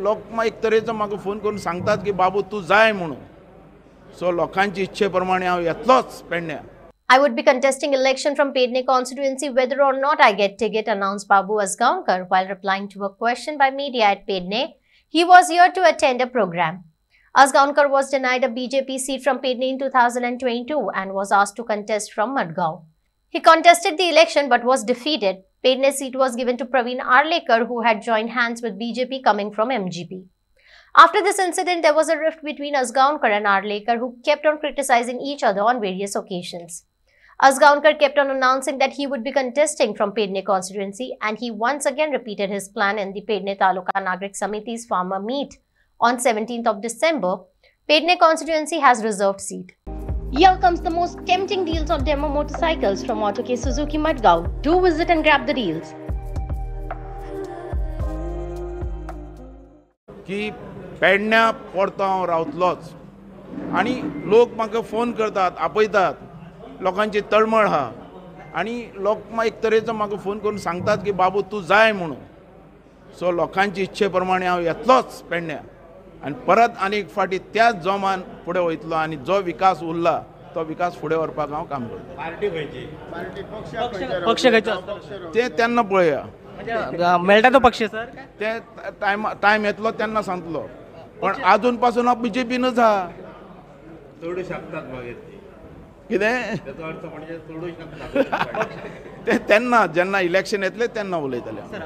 लोक एक तरेचो म्हाका फोन करून सांगतात की बाबू तूं जाय म्हणून. सो लोकांची इच्छे प्रमाणे हांव येतलोच पेडण्या. I would be contesting election from Pedne constituency whether or not I get ticket, announced Babu Asgaonkar while replying to a question by media at Pedne. He was here to attend a program. Asgaonkar was denied a BJP seat from Pedne in 2022 and was asked to contest from Madgaon. He contested the election but was defeated. Pedne's seat was given to Praveen Arlekar, who had joined hands with BJP coming from MGP. After this incident, there was a rift between Asgaonkar and Arlekar, who kept on criticizing each other on various occasions. Asgaonkar kept on announcing that he would be contesting from Pedne constituency, and he once again repeated his plan in the Pedne Taluka Nagrik Samiti's farmer meet on 17th of December. Pedne constituency has reserved seat. Here comes the most tempting deals of demo motorcycles from Auto K Suzuki Madgaon. Do visit and grab the deals. की पेडण्या परतो हांव रावतलोच आनी लोक म्हाका phone करतात, आपयतात, लोकांची तळमळ आहा आनी लोक एक तरेचो म्हाका फोन करून सांगतात की बाबू तूं जाय म्हणून. सो लोकांची इच्छे प्रमाणे हांव येतलोच पेडण्या आनी परत आनी एक फावटी त्याच जोमान फुडें वयतलो आनी जो विकास उरला तो विकास फुडें व्हरपाक हांव काम करतलों. पार्टी खंयची? पक्ष खंयचो? तें तेन्ना पळया. मेळटा तो पक्ष सर? ते टायम येतलो तेन्ना सांगतलो. पण अजून पासून हांव BJPनूच आहा. सोडू शकतात मागीर कितें त्याचो अर्थ म्हणजे सोडू शकतात ते तेन्ना जेन्ना इलेक्शन येतलें तेन्ना उलयतले.